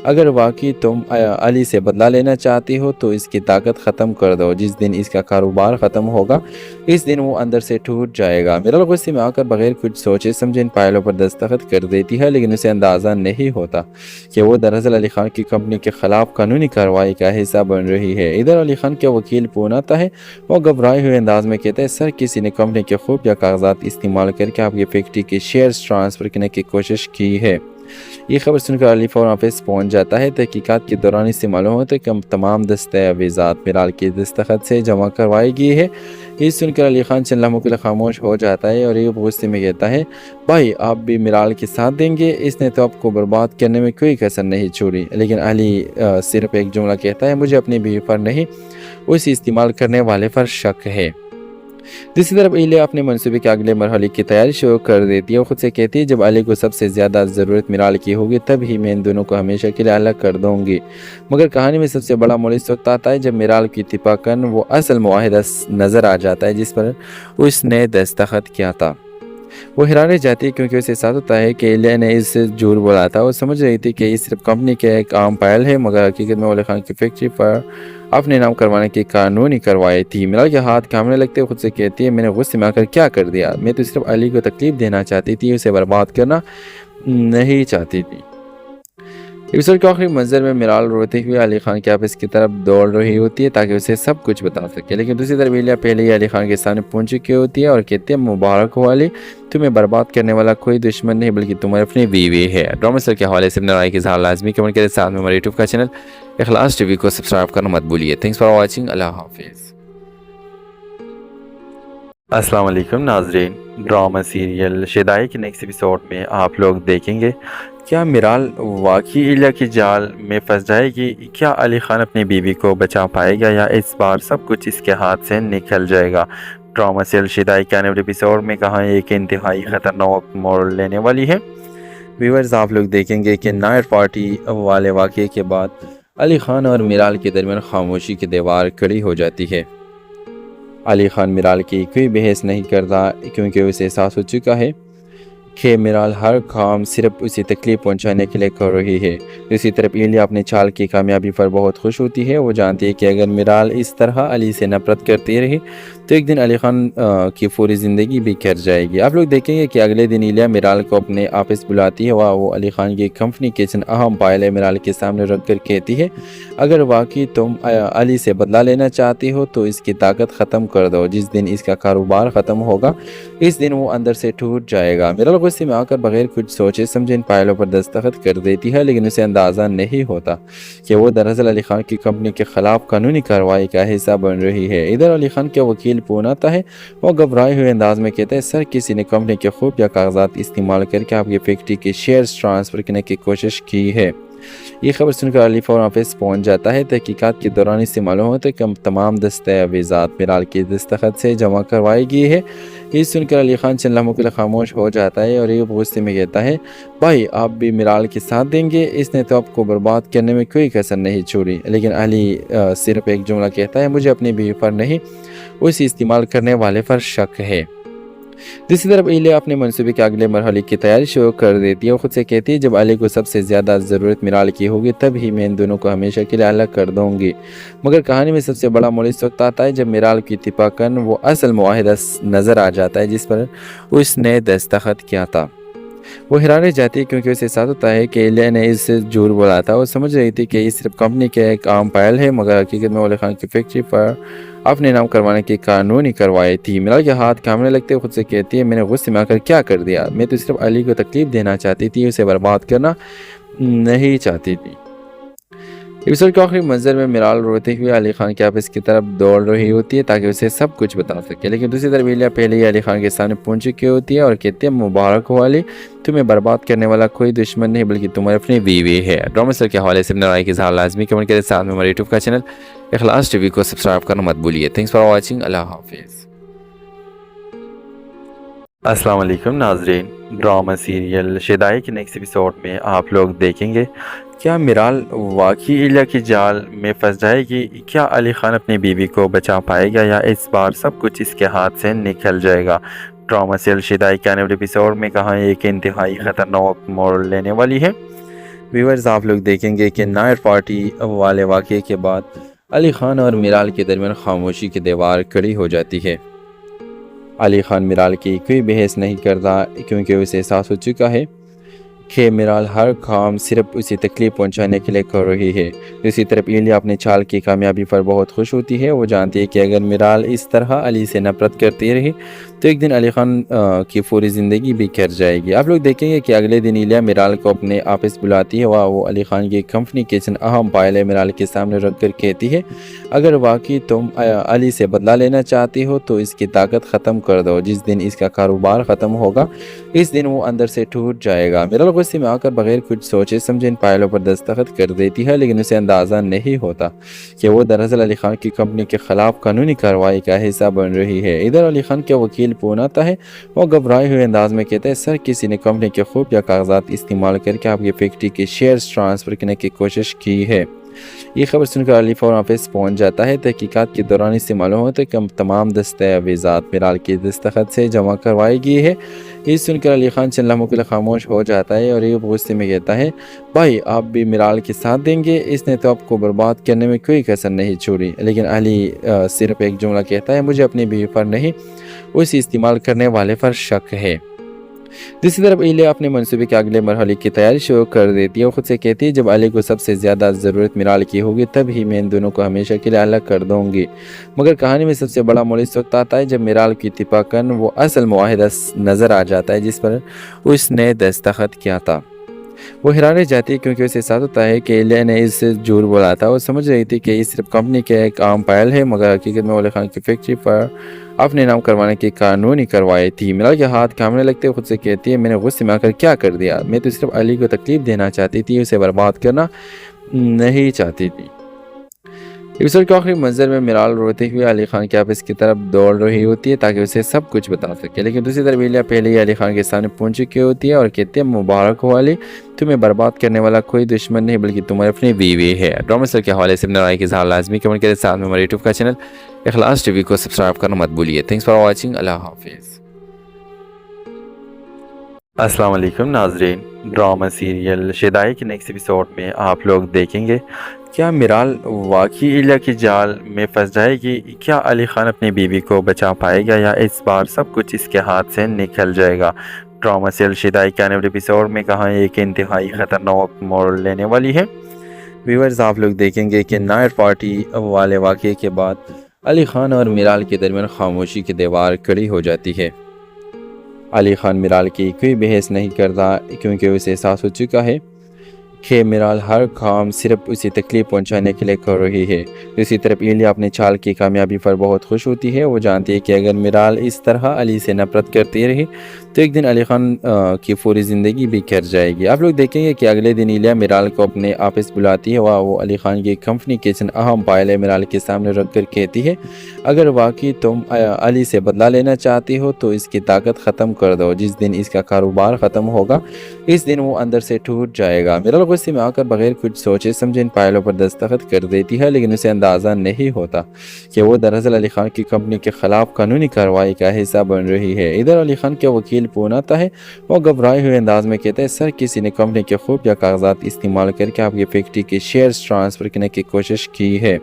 अगर वाकई तुम अली से बदला लेना चाहती हो तो इसकी ताकत ख़त्म कर दो। जिस दिन इसका कारोबार ख़त्म होगा इस दिन वो अंदर से टूट जाएगा। मिराल गुस्से में आकर बगैर कुछ सोचे समझे इन फाइलों पर दस्तखत कर देती है, लेकिन उसे अंदाज़ा नहीं होता कि वो दरअसल अली खान की कंपनी के ख़िलाफ़ कानूनी कार्रवाई का हिस्सा बन रही है। इधर अली खान के वकील फ़ोन आता है। वो घबराए हुए अंदाज में कहता है, सर किसी ने कंपनी के खुफिया कागजात इस्तेमाल करके आपकी फैक्ट्री के शेयर्स ट्रांसफ़र करने की कोशिश की है। ये खबर सुनकर अली फौरन ऑफिस पहुंच जाता है। तहकीकात के दौरान इससे मालूम होता है कि तमाम दस्तावेज़ात मिराल के दस्तखत से जमा करवाई गई है। ये सुनकर अली खान चंद लम्हों के लिए खामोश हो जाता है और ये गुस्से में कहता है, भाई आप भी मिराल के साथ देंगे, इसने तो आपको बर्बाद करने में कोई कसर नहीं छोड़ी। लेकिन अली सिर्फ एक जुमला कहता है, मुझे अपनी बीवी पर नहीं उसे इस्तेमाल करने वाले पर शक है। दूसरी तरफ इलिया अपने मंसूबे के अगले मरहले की तैयारी शुरू कर देती है। वो खुद से कहती है, जब अली को सबसे ज़्यादा ज़रूरत मिराल की होगी तब ही मैं इन दोनों को हमेशा के लिए अलग कर दूंगी। मगर कहानी में सबसे बड़ा मोड़ इस वक्त आता है जब मिराल की इत्तिफाकन वो असल मुआहिदा नज़र आ जाता है जिस पर उसने दस्तखत किया था। वो हैरान रह जाती है क्योंकि उसे एहसास होता है कि इलिया ने इससे झूठ बोला था। वो समझ रही थी कि ये सिर्फ कंपनी के एक आम फाइल है, मगर हकीकत में अली खान की फैक्ट्री पर अपने नाम करवाने की कानूनी कार्रवाई थी। मिराल के हाथ कांपने लगते हुए खुद से कहती है, मैंने गुस्से में आकर क्या कर दिया? मैं तो सिर्फ अली को तकलीफ देना चाहती थी, उसे बर्बाद करना नहीं चाहती थी। एपिसोड के आखिरी मंजर में मिराल रोते हुए अली खान के ऑफिस की तरफ दौड़ रही होती है ताकि उसे सब कुछ बता सके, लेकिन दूसरी तरफ इलिया पहले ही अली खान के सामने पहुंच चुकी होती है और कहती है, मुबारक हो अली, तुम्हें बर्बाद करने वाला कोई दुश्मन नहीं बल्कि तुम्हारी अपनी बीवी है। ड्रामा सर के हवाले से अपने राय की इज़हार लाजमी कमेंट करें। साथ में हमारे यूट्यूब का चैनल इखलास टीवी को सब्सक्राइब करना मत भूलिए। Thanks for watching. अल्लाह हाफिज़। अस्सलाम वालेकुम नाजरीन, ड्रामा सीरियल शेदाई के नेक्स्ट एपिसोड में आप लोग देखेंगे क्या मिराल वाकई इलिया की जाल में फंस जाएगी? क्या अली खान अपनी बीवी को बचा पाएगा या इस बार सब कुछ इसके हाथ से निकल जाएगा? ड्रामा सीरियल शेदाई के आने वाले एपिसोड में कहानी एक इंतहाई ख़तरनाक मोड़ लेने वाली है। व्यूअर्स, आप लोग देखेंगे कि नाइट पार्टी वाले वाक़े के बाद अली खान और मिराल के दरमियान खामोशी की दीवार खड़ी हो जाती है। अली खान मिराल की कोई बहस नहीं करता क्योंकि उसे एहसास हो चुका है कि मिराल हर काम सिर्फ उसे तकलीफ पहुंचाने के लिए कर रही है। दूसरी तरफ इलिया अपने चाल की कामयाबी पर बहुत खुश होती है। वो जानती है कि अगर मिराल इस तरह अली से नफरत करती रही तो एक दिन अली खान की पूरी ज़िंदगी भी कर जाएगी। आप लोग देखेंगे कि अगले दिन इलिया मिराल को अपने ऑफिस बुलाती है। वो अली खान की कंपनी के चंद अहम फाइलें मिराल के सामने रख कर कहती है, अगर वाकई तुम अली से बदला लेना चाहती हो तो इसकी ताकत ख़त्म कर दो। जिस दिन इसका कारोबार ख़त्म होगा इस दिन वो अंदर से टूट जाएगा। मिराल गुस्से में आकर बगैर कुछ सोचे समझे इन फाइलों पर दस्तखत कर देती है, लेकिन उसे अंदाज़ा नहीं होता कि वो दरअसल अली खान की कंपनी के ख़िलाफ़ कानूनी कार्रवाई का हिस्सा बन रही है। इधर अली खान के वकील फोन आता है। वो घबराए हुए अंदाज में कहता है, सर, किसी ने कंपनी के खुफिया कागजात इस्तेमाल करके आपकी फैक्ट्री के शेयर्स ट्रांसफ़र करने की कोशिश की है। ये खबर सुनकर अली फौरन ऑफिस पहुंच जाता है। तहकीकात के दौरान इससे मालूम होता है कि तमाम दस्तावेज़ात मिराल के दस्तखत से जमा करवाई गई है। ये सुनकर अली खान चंद लम्हों के लिए खामोश हो जाता है और ये गुस्से में कहता है, भाई आप भी मिराल के साथ देंगे? इसने तो आपको बर्बाद करने में कोई कसर नहीं छोड़ी। लेकिन अली सिर्फ एक जुमला कहता है, मुझे अपनी बीवी पर नहीं उसे इस्तेमाल करने वाले पर शक है। दूसरी तरफ इलिया अपने मंसूबे के अगले मरहले की तैयारी शुरू कर देती है। वो खुद से कहती है, जब अली को सबसे ज़्यादा ज़रूरत मिराल की होगी तब ही मैं इन दोनों को हमेशा के लिए अलग कर दूंगी। मगर कहानी में सबसे बड़ा मोड़ इस वक्त आता है जब मिराल की इत्तिफाकन वो असल मुआहिदा नज़र आ जाता है जिस पर उसने दस्तखत किया था। वो हैरान रह जाती है क्योंकि उसे एहसास होता है कि इलिया ने इससे झूठ बोला था। वो समझ रही थी कि ये सिर्फ कंपनी के एक आम फाइल है, मगर हकीकत में अली खान की फैक्ट्री पर अपने नाम करवाने की कानूनी कार्रवाई थी। मिराल के हाथ कांपने लगते हुए खुद से कहती है, मैंने गुस्से में आकर क्या कर दिया? मैं तो सिर्फ अली को तकलीफ देना चाहती थी, उसे बर्बाद करना नहीं चाहती थी। एपिसोड के आखिरी मंजर में मिराल रोते हुए अली खान के ऑफिस की तरफ दौड़ रही होती है ताकि उसे सब कुछ बता सके, लेकिन दूसरी तरफ इलिया पहले ही अली खान के सामने पहुंच चुकी होती है और कहती है, मुबारक हो अली, तुम्हें बर्बाद करने वाला कोई दुश्मन नहीं बल्कि तुम्हारी अपनी बीवी है। ड्रामा सर के हवाले से अपने राय की इज़हार लाजमी कमेंट करें। साथ में हमारे यूट्यूब का चैनल इखलास टीवी को सब्सक्राइब करना मत भूलिए। Thanks for watching. अल्लाह हाफिज़। अस्सलाम वालेकुम नाजरीन, ड्रामा सीरियल शेदाई के नेक्स्ट एपिसोड में आप लोग देखेंगे क्या मिराल वाकई इलिया की जाल में फंस जाएगी? क्या अली खान अपनी बीवी को बचा पाएगा या इस बार सब कुछ इसके हाथ से निकल जाएगा? ड्रामा सीरियल शेदाई के आने वाले एपिसोड में कहानी एक इंतहाई ख़तरनाक मोड़ लेने वाली है। व्यूअर्स, आप लोग देखेंगे कि नाइट पार्टी वाले वाक़े के बाद अली खान और मिराल के दरमियान खामोशी की दीवार खड़ी हो जाती है। अली खान मिराल की कोई बहस नहीं करता क्योंकि उसे एहसास हो चुका है कि मिराल हर काम सिर्फ उसे तकलीफ पहुंचाने के लिए कर रही है। दूसरी तरफ इलिया अपने चाल की कामयाबी पर बहुत खुश होती है। वो जानती है कि अगर मिराल इस तरह अली से नफरत करती रही तो एक दिन अली खान की पूरी ज़िंदगी भी कर जाएगी। आप लोग देखेंगे कि अगले दिन इलिया मिराल को अपने ऑफिस बुलाती है। वो अली खान की कंपनी के चंद अहम फाइलें मिराल के सामने रख कर कहती है, अगर वाकई तुम अली से बदला लेना चाहती हो तो इसकी ताकत ख़त्म कर दो। जिस दिन इसका कारोबार ख़त्म होगा इस दिन वो अंदर से टूट जाएगा। मिराल गुस्से में आकर बगैर कुछ सोचे समझे इन फाइलों पर दस्तखत कर देती है, लेकिन उसे अंदाज़ा नहीं होता कि वो दरअसल अली खान की कंपनी के खिलाफ कानूनी कार्रवाई का हिस्सा बन रही है। इधर अली खान के वकील फोन आता है, वो घबराए हुए अंदाज में कहते हैं, सर किसी ने कंपनी के खुफिया कागजात इस्तेमाल करके आपकी फैक्ट्री के शेयर्स ट्रांसफ़र करने की कोशिश की है। ये खबर सुनकर अली फौरन ऑफिस पहुंच जाता है। तहकीकात के दौरान इससे मालूम होता है कि तमाम दस्तावेज़ात मिराल के दस्तखत से जमा करवाई गई है। ये सुनकर अली खान चंद लम्हों के लिए खामोश हो जाता है और ये गुस्से में कहता है, भाई आप भी मिराल के साथ देंगे, इसने तो आपको बर्बाद करने में कोई कसर नहीं छोड़ी। लेकिन अली सिर्फ एक जुमला कहता है, मुझे अपनी बीवी पर नहीं उसे इस्तेमाल करने वाले पर शक है। दूसरी तरफ इलिया अपने मंसूबे के अगले मरहले की तैयारी शुरू कर देती है। वो खुद से कहती है, जब अली को सबसे ज़्यादा ज़रूरत मिराल की होगी तब ही मैं इन दोनों को हमेशा के लिए अलग कर दूंगी। मगर कहानी में सबसे बड़ा मोड़ इस वक्त आता है जब मिराल की इत्तिफाकन वो असल मुआहिदा नज़र आ जाता है जिस पर उसने दस्तखत किया था। वो हैरान रह जाती है क्योंकि उसे एहसास होता है कि इलिया ने इससे झूठ बोला था। वो समझ रही थी कि ये सिर्फ कंपनी के एक आम फाइल है, मगर हकीकत में अली खान की फैक्ट्री पर अपने नाम करवाने की कानूनी कार्रवाई थी। मिराल के हाथ कांपने लगते खुद से कहती है, मैंने गुस्से में आकर क्या कर दिया, मैं तो सिर्फ अली को तकलीफ देना चाहती थी, उसे बर्बाद करना नहीं चाहती थी। एपिसोड के आखिरी मंजर में मिराल रोते हुए अली खान के ऑफिस की तरफ दौड़ रही होती है ताकि उसे सब कुछ बता सके, लेकिन दूसरी तरफ इलिया पहले ही अली खान के सामने पहुंच चुकी होती है और कहती है, मुबारक हो अली, तुम्हें बर्बाद करने वाला कोई दुश्मन नहीं बल्कि तुम्हारी अपनी बीवी है। ड्रामा के हवाले से अपनी राय की इज़हार लाजमी कमेंट करें, साथ में हमारे यूट्यूब का चैनल इखलास टीवी को सब्सक्राइब करना मत भूलिए। Thanks for watching. अल्लाह हाफिज़। अस्सलाम वालेकुम नाजरीन, ड्रामा सीरियल शेदाई के नेक्स्ट एपिसोड में आप लोग देखेंगे क्या मिराल वाकई इलिया की जाल में फंस जाएगी, क्या अली खान अपनी बीवी को बचा पाएगा या इस बार सब कुछ इसके हाथ से निकल जाएगा। ड्रामा सीरियल शेदाई के आने वाले एपिसोड में कहाँ एक इंतहाई ख़तरनाक मोड़ लेने वाली है। व्यूअर्स आप लोग देखेंगे कि नाइट पार्टी वाले वाक़े के बाद अली खान और मिराल के दरमियान खामोशी की दीवार खड़ी हो जाती है। अली खान मिराल की कोई बहस नहीं करता क्योंकि उसे एहसास हो चुका है कि मिराल हर काम सिर्फ उसे तकलीफ पहुंचाने के लिए कर रही है। दूसरी तरफ इलिया अपने चाल की कामयाबी पर बहुत खुश होती है। वो जानती है कि अगर मिराल इस तरह अली से नफरत करती रही तो एक दिन अली खान की पूरी ज़िंदगी भी कर जाएगी। आप लोग देखेंगे कि अगले दिन इलिया मिराल को अपने ऑफिस बुलाती है। वो अली खान की कंपनी के चंद अहम फाइलें मिराल के सामने रख कर कहती है, अगर वाकई तुम अली से बदला लेना चाहती हो तो इसकी ताकत ख़त्म कर दो। जिस दिन इसका कारोबार ख़त्म होगा इस दिन वो अंदर से टूट जाएगा। मिराल गुस्से में आकर बगैर कुछ सोचे समझे इन फाइलों पर दस्तखत कर देती है, लेकिन उसे अंदाज़ा नहीं होता कि वो दरअसल अली खान की कंपनी के खिलाफ कानूनी कार्रवाई का हिस्सा बन रही है। इधर अली खान के वकील फोन आता है, वो घबराए हुए अंदाज में कहते हैं, सर किसी ने कंपनी के खुफिया कागजात इस्तेमाल करके आपकी फैक्ट्री के शेयर्स ट्रांसफ़र करने की कोशिश की है।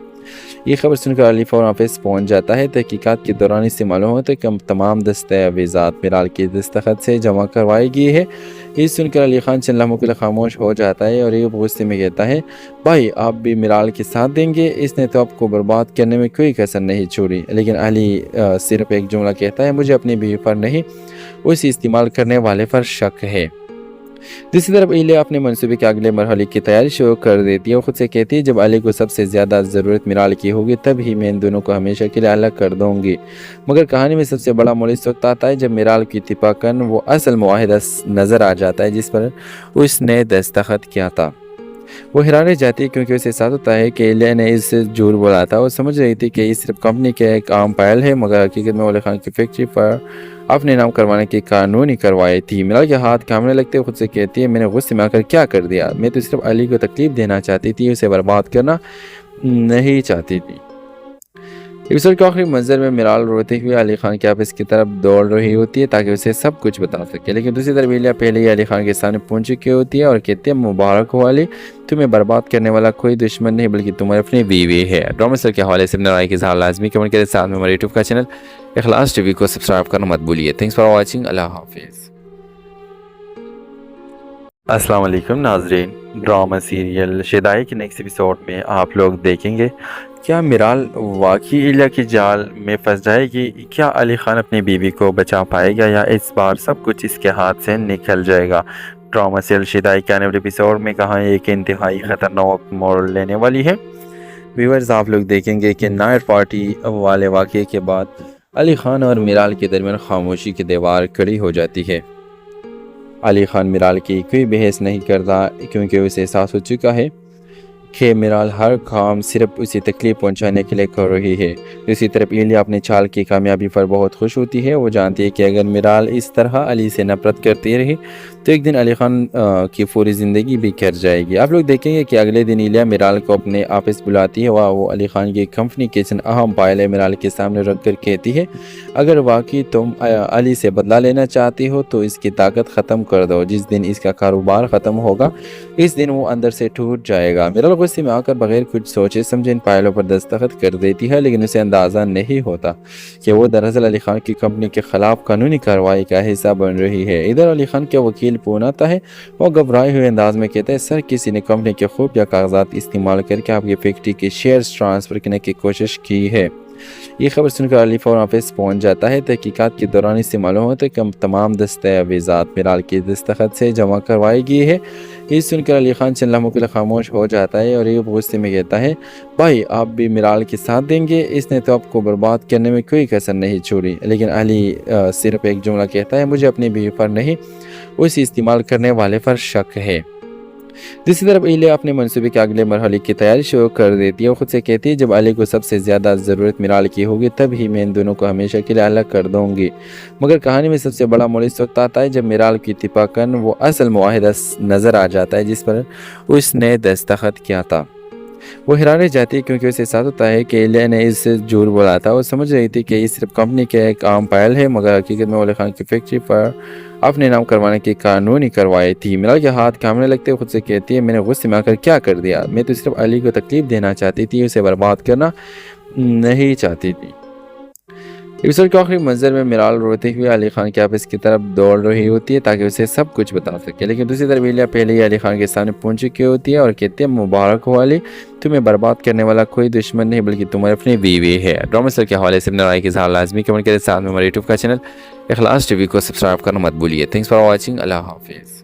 ये खबर सुनकर अली फौरन ऑफिस पहुंच जाता है। तहकीकात के दौरान इससे मालूम होता है कि तमाम दस्तावेज़ात मिराल के दस्तखत से जमा करवाई गई है। ये सुनकर अली खान चंद लम्हों के लिए खामोश हो जाता है और ये गुस्से में कहता है, भाई आप भी मिराल के साथ देंगे, इसने तो आपको बर्बाद करने में कोई कसर नहीं छोड़ी। लेकिन अली सिर्फ एक जुमला कहता है, मुझे अपनी बीवी पर नहीं उसे इस्तेमाल करने वाले पर शक है। दूसरी तरफ इलिया अपने मंसूबे के अगले मरहले की तैयारी शुरू कर देती है। वो खुद से कहती है, जब अली को सबसे ज़्यादा ज़रूरत मिराल की होगी तब ही मैं इन दोनों को हमेशा के लिए अलग कर दूंगी। मगर कहानी में सबसे बड़ा मोड़ इस वक्त आता है जब मिराल की इत्तिफाकन वो असल मुआहिदा नज़र आ जाता है जिस पर उसने दस्तखत किया था। वो हैरान रह जाती है क्योंकि उसे एहसास होता है कि इलिया ने इससे झूठ बोला था। वो समझ रही थी कि ये सिर्फ कंपनी के एक आम फाइल है, मगर हकीकत में अली खान की फैक्ट्री पर अपने नाम करवाने की कानूनी कार्रवाई थी। मिराल के हाथ कांपने लगते खुद से कहती है, मैंने गुस्से में आकर क्या कर दिया, मैं तो सिर्फ अली को तकलीफ देना चाहती थी, उसे बर्बाद करना नहीं चाहती थी। एपिसोड के आखिरी मंजर में मिराल रोते हुए अली खान के ऑफिस की तरफ दौड़ रही होती है ताकि उसे सब कुछ बता सके, लेकिन दूसरी तरफ इलिया पहले ही अली खान के सामने पहुंच चुकी होती है और कहती है, मुबारक हो अली, तुम्हें बर्बाद करने वाला कोई दुश्मन नहीं बल्कि तुम्हारी अपनी बीवी है। ड्रामा के हवाले से अपनी राय की इज़हार लाजमी कमेंट करें, साथ में हमारे यूट्यूब का चैनल इखलास टीवी को सब्सक्राइब करना मत भूलिए। Thanks for watching. अल्लाह हाफिज़। अस्सलाम वालेकुम नाजरीन, ड्रामा सीरियल शेदाई के नेक्स्ट एपिसोड में आप लोग देखेंगे क्या मिराल वाकई इलिया की जाल में फंस जाएगी, क्या अली खान अपनी बीवी को बचा पाएगा या इस बार सब कुछ इसके हाथ से निकल जाएगा। ड्रामा सीरियल शेदाई के आने वाले एपिसोड में कहाँ एक इंतहाई ख़तरनाक मोड़ लेने वाली है। व्यूअर्स आप लोग देखेंगे कि नाइट पार्टी वाले वाक़े के बाद अली खान और मिराल के दरमियान खामोशी की दीवार खड़ी हो जाती है। علی خان میرال کی کوئی بحث نہیں کرتا کیونکہ اسے احساس ہو چکا ہے کہ میرال ہر کام صرف اسے تکلیف پہنچانے کے لیے کر رہی ہے۔ دوسری طرف ایلیا اپنے چال کی کامیابی پر بہت خوش ہوتی ہے۔ وہ جانتی ہے کہ اگر میرال اس طرح علی سے نفرت کرتی رہی تو ایک دن علی خان کی پوری زندگی بھی کر جائے گی۔ آپ لوگ دیکھیں گے کہ اگلے دن ایلیا میرال کو اپنے آفس بلاتی ہے۔ وہ علی خان کی کمپنی کچن اہم فائل ہے میرال کے سامنے رکھ کر کہتی ہے اگر واقعی تم علی سے بدلہ لینا چاہتی ہو تو اس کی طاقت ختم کر دو۔ جس دن اس کا کاروبار ختم ہوگا اس دن وہ اندر سے ٹوٹ جائے گا۔ میرال غصے میں آ کر بغیر کچھ سوچے سمجھے ان فائلوں پر دستخط کر دیتی ہے، لیکن اسے اندازہ نہیں ہوتا کہ وہ دراصل علی خان کی کمپنی کے خلاف قانونی کارروائی کا حصہ بن رہی ہے۔ ادھر علی خان کے وکیل فون آتا ہے۔ وہ گھبرائے ہوئے انداز میں کہتا ہے سر کسی نے کمپنی کے خفیہ کاغذات استعمال کر کے آپ کی فیکٹری کے شیئرز ٹرانسفر کرنے کی کوشش کی ہے۔ یہ خبر سن کر علی فوراً آفس پہنچ جاتا ہے۔ تحقیقات کے دوران اس سے معلوم ہوتا ہے کہ تمام دستاویزات میرال کے دستخط سے جمع کروائی گئی ہے۔ یہ سن کر علی خان چند لمحوں کے لیے خاموش ہو جاتا ہے اور یہ غصے میں کہتا ہے بھائی آپ بھی میرال کے ساتھ دیں گے، اس نے تو آپ کو برباد کرنے میں کوئی کسر نہیں چھوڑی۔ لیکن علی صرف ایک جملہ کہتا ہے مجھے اپنی بیوی پر نہیں اسے استعمال کرنے والے پر شک ہے۔ دوسری طرف ایلیا اپنے منصوبے کے اگلے مرحلے کی تیاری شروع کر دیتی ہے۔ وہ خود سے کہتی ہے جب علی کو سب سے زیادہ ضرورت میرال کی ہوگی تب ہی میں ان دونوں کو ہمیشہ کے لیے الگ کر دوں گی۔ مگر کہانی میں سب سے بڑا موڑ اس وقت آتا ہے جب میرال کی اتفاقاً وہ اصل معاہدہ نظر آ جاتا ہے جس پر اس نے دستخط کیا تھا۔ وہ حیران رہ جاتی ہے کیونکہ اسے احساس ہوتا ہے کہ ایلیا نے اس سے جھوٹ بولا تھا۔ وہ سمجھ رہی تھی کہ یہ صرف کمپنی کے ایک عام فائل ہے، مگر حقیقت میں علی خان کی فیکٹری پر اپنے نام کروانے کی قانونی کارروائی تھی۔ میرال کے ہاتھ کانپنے لگتے خود سے کہتی ہے میں نے غصے میں آ کر کیا کر دیا، میں تو صرف علی کو تکلیف دینا چاہتی تھی، اسے برباد کرنا نہیں چاہتی تھی۔ ایپیسوڈ کے آخری منظر میں میرال روتے ہوئے علی خان کے آفس کی طرف دوڑ رہی ہوتی ہے تاکہ اسے سب کچھ بتا سکے، لیکن دوسری طرف ایلیا پہلے ہی علی خان کے سامنے پہنچ چکی ہوتی ہے اور کہتی ہے مبارک ہو علی، تمہیں برباد کرنے والا کوئی دشمن نہیں بلکہ تمہاری اپنی بیوی ہے۔ ڈرامہ سر کے حوالے سے اپنے رائے کے اظہار لازمی کمنٹ کریں، ساتھ میں ہمارے یوٹیوب کا چینل اخلاص ٹی وی کو سبسکرائب کرنا مت بھولیے۔ تھینکس فار واچنگ، اللہ حافظ۔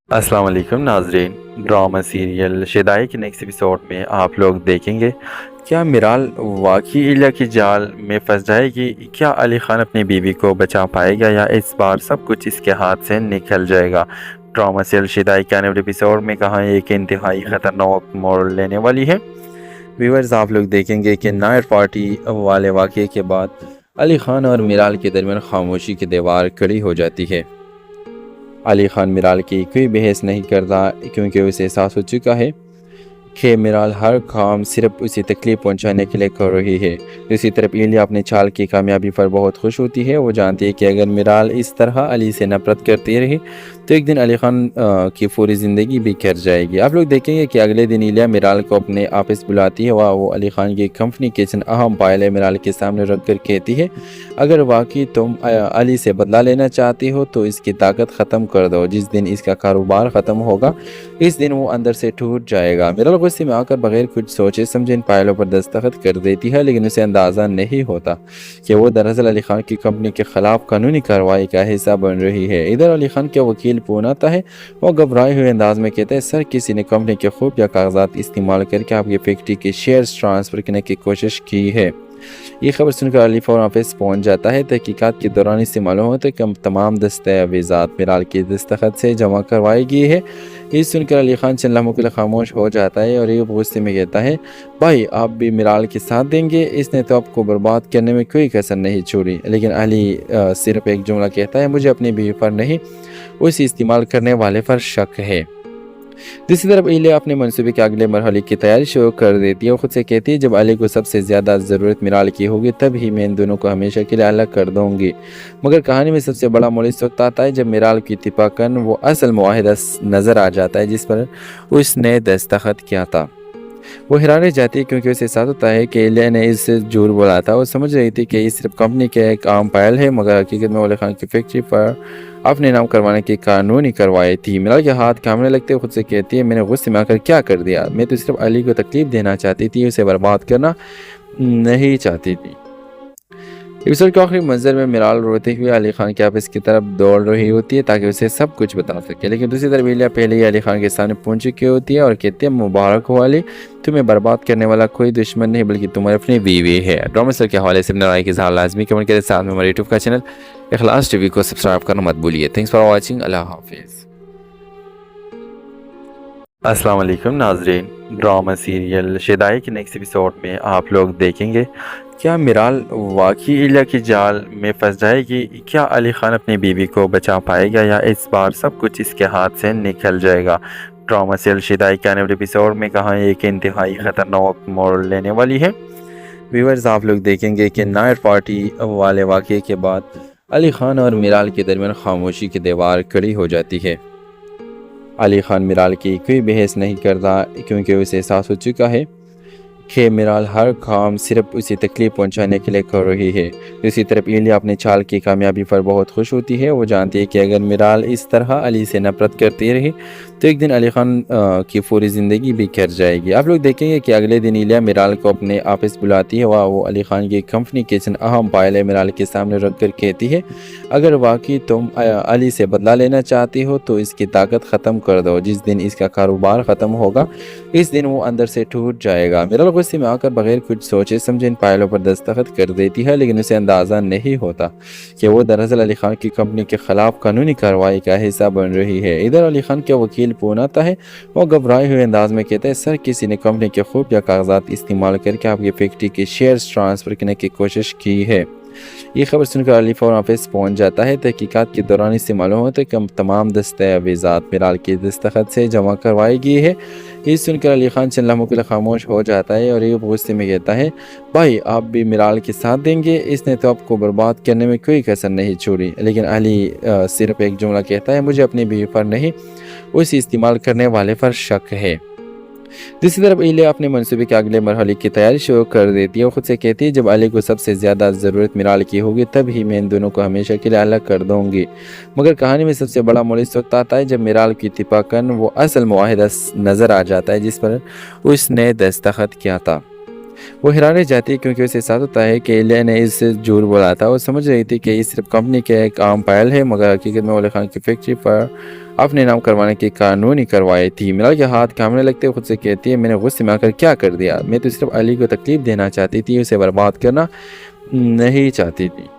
السلام علیکم ناظرین، ڈرامہ سیریل شیدائی کے نیکسٹ ایپیسوڈ میں آپ لوگ دیکھیں گے کیا میرال واقعی ایلیا کی جال میں پھنس جائے گی؟ کیا علی خان اپنی بیوی کو بچا پائے گا یا اس بار سب کچھ اس کے ہاتھ سے نکل جائے گا؟ ڈرامہ سیریل شیدائی کے آنے والے ایپیسوڈ میں کہاں ایک انتہائی خطرناک موڑ لینے والی ہے۔ ویورز آپ لوگ دیکھیں گے کہ نائٹ پارٹی والے واقعے کے بعد علی خان اور میرال کے درمیان خاموشی کی دیوار کھڑی ہو جاتی ہے۔ علی خان میرال کی کوئی بحث نہیں کرتا کیونکہ اسے احساس ہو چکا ہے کہ میرال ہر کام صرف اسے تکلیف پہنچانے کے لیے کر رہی ہے۔ دوسری طرف ایلیا اپنے چال کی کامیابی پر بہت خوش ہوتی ہے۔ وہ جانتی ہے کہ اگر میرال اس طرح علی سے نفرت کرتی رہی تو ایک دن علی خان کی پوری زندگی بھی کر جائے گی۔ آپ لوگ دیکھیں گے کہ اگلے دن ایلیا میرال کو اپنے آفس بلاتی ہے۔ وہ علی خان کی کمپنی کچن اہم فائل ہے میرال کے سامنے رکھ کر کہتی ہے اگر واقعی تم علی سے بدلہ لینا چاہتی ہو تو اس کی طاقت ختم کر دو۔ جس دن اس کا کاروبار ختم ہوگا اس دن وہ اندر سے ٹوٹ جائے گا۔ میرال غصے میں آ کر بغیر کچھ سوچے سمجھے ان فائلوں پر دستخط کر دیتی ہے، لیکن اسے اندازہ نہیں ہوتا کہ وہ دراصل علی خان کی کمپنی کے خلاف قانونی کارروائی کا حصہ بن رہی ہے۔ ادھر علی خان کے وکیل فون آتا ہے۔ وہ گھبرائے ہوئے انداز میں کہتا ہے سر کسی نے کمپنی کے خفیہ کاغذات استعمال کر کے آپ کی فیکٹری کے شیئرز ٹرانسفر کرنے کی کوشش کی ہے۔ یہ خبر سن کر علی فوراً آفس پہنچ جاتا ہے۔ تحقیقات کے دوران اس سے معلوم ہوتا ہے کہ تمام دستاویزات میرال کے دستخط سے جمع کروائی گئی ہے۔ یہ سن کر علی خان چند لمحوں کے لیے خاموش ہو جاتا ہے اور یہ غصے میں کہتا ہے بھائی آپ بھی میرال کے ساتھ دیں گے، اس نے تو آپ کو برباد کرنے میں کوئی کسر نہیں چھوڑی۔ لیکن علی صرف ایک جملہ کہتا ہے مجھے اپنی بیوی پر نہیں اسے استعمال کرنے والے پر شک ہے۔ دوسری طرف ایلیا اپنے منصوبے کے اگلے مرحلے کی تیاری شروع کر دیتی ہے۔ وہ خود سے کہتی ہے جب علی کو سب سے زیادہ ضرورت میرال کی ہوگی تب ہی میں ان دونوں کو ہمیشہ کے لیے الگ کر دوں گی۔ مگر کہانی میں سب سے بڑا موڑ اس وقت آتا ہے جب میرال کی اتفاقاً وہ اصل معاہدہ نظر آ جاتا ہے جس پر اس نے دستخط کیا تھا۔ وہ حیران رہ جاتی ہے کیونکہ اسے احساس ہوتا ہے کہ ایلیا نے اس سے جھوٹ بولا تھا۔ وہ سمجھ رہی تھی کہ یہ صرف کمپنی کے ایک عام فائل ہے، مگر حقیقت میں علی خان کی فیکٹری پر اپنے نام کروانے کی قانونی کارروائی تھی۔ میرال کے ہاتھ کانپنے لگتے خود سے کہتی ہے میں نے غصے میں آ کر کیا کر دیا، میں تو صرف علی کو تکلیف دینا چاہتی تھی، اسے برباد کرنا نہیں چاہتی تھی۔ ایپیسوڈ کے آخری منظر میں میرال روتے ہوئے علی خان کے آفس کی طرف دوڑ رہی ہوتی ہے تاکہ اسے سب کچھ بتا سکے، لیکن دوسری طرف ایلیا پہلے ہی علی خان کے سامنے پہنچ چکی ہوتی ہے اور کہتی ہے مبارک ہو علی، تمہیں برباد کرنے والا کوئی دشمن نہیں بلکہ تمہاری اپنی بیوی ہے۔ ڈرامہ سر کے حوالے سے اپنے رائے کے اظہار لازمی کمنٹ کریں، ساتھ میں ہمارے یوٹیوب کا چینل इखलास टीवी को सब्सक्राइब करना मत भूलिए। Thanks for watching. अल्लाह हाफिज़। अस्सलाम वालेकुम नाजरीन, ड्रामा सीरियल शेदाई के नेक्स्ट एपिसोड में आप लोग देखेंगे क्या मिराल वाकई इलिया की जाल में फंस जाएगी, क्या अली खान अपनी बीवी को बचा पाएगा या इस बार सब कुछ इसके हाथ से निकल जाएगा। ड्रामा सीरियल शेदाई के आने वाले एपिसोड में कहाँ एक इंतहाई ख़तरनाक मोड़ लेने वाली है। व्यूअर्स, आप लोग देखेंगे कि नाइट पार्टी वाले वाक़े के बाद अली खान और मिराल के दरमियान खामोशी की दीवार खड़ी हो जाती है। अली खान मिराल की कोई बहस नहीं करता क्योंकि उसे एहसास हो चुका है कि मिराल हर काम सिर्फ उसे तकलीफ़ पहुंचाने के लिए कर रही है। दूसरी तरफ इलिया अपने चाल की कामयाबी पर बहुत खुश होती है। वो जानती है कि अगर मिराल इस तरह अली से नफरत करती रही तो एक दिन अली खान की पूरी ज़िंदगी भी कर जाएगी। आप लोग देखेंगे कि अगले दिन इलिया मिराल को अपने ऑफिस बुलाती है। वह वो अली खान की कंपनी के चंद अहम फाइलें मिराल के सामने रख कर कहती है, अगर वाकई तुम अली से बदला लेना चाहती हो तो इसकी ताकत ख़त्म कर दो। जिस दिन इसका कारोबार ख़त्म होगा इस दिन वो अंदर से टूट जाएगा। मिराल गुस्से में आकर बगैर कुछ सोचे समझे इन फाइलों पर दस्तखत कर देती है, लेकिन उसे अंदाज़ा नहीं होता कि वो दरअसल अली खान की कंपनी के ख़िलाफ़ कानूनी कार्रवाई का हिस्सा बन रही है। इधर अली खान के वकील फ़ोन आता है। वो घबराए हुए अंदाज में कहते हैं, सर किसी ने कंपनी के खुफिया कागजात इस्तेमाल करके आपकी फैक्ट्री के शेयर्स ट्रांसफ़र करने की कोशिश की है। ये खबर सुनकर अली फौरन ऑफिस पहुंच जाता है। तहकीकात के दौरान इससे मालूम होता है कि तमाम दस्तावेज़ात मिराल के दस्तखत से जमा करवाई गई है। ये सुनकर अली खान चंद लम्हों के लिए खामोश हो जाता है और ये गुस्से में कहता है, भाई आप भी मिराल के साथ देंगे, इसने तो आपको बर्बाद करने में कोई कसर नहीं छोड़ी। लेकिन अली सिर्फ एक जुमला कहता है, मुझे अपनी बीवी पर नहीं उसे इस्तेमाल करने वाले पर शक है। दूसरी तरफ इलिया अपने मंसूबे के अगले मरहले की तैयारी शुरू कर देती है। वो खुद से कहती है, जब अली को सबसे ज़्यादा ज़रूरत मिराल की होगी तब ही मैं इन दोनों को हमेशा के लिए अलग कर दूंगी। मगर कहानी में सबसे बड़ा मोड़ इस वक्त आता है जब मिराल की इत्तिफाकन वो असल मुआहिदा नज़र आ जाता है जिस पर उसने दस्तखत किया था। वो हैरान रह जाती है क्योंकि उसे एहसास होता है कि इलिया ने इससे झूठ बोला था। वो समझ रही थी कि ये सिर्फ कंपनी के एक आम फाइल है, मगर हकीकत में अली खान की फैक्ट्री पर अपने नाम करवाने की कानूनी कार्रवाई थी। मिराल के हाथ कांपने लगते हुए खुद से कहती है, मैंने गुस्से में आकर क्या कर दिया, मैं तो सिर्फ अली को तकलीफ देना चाहती थी, उसे बर्बाद करना नहीं चाहती थी।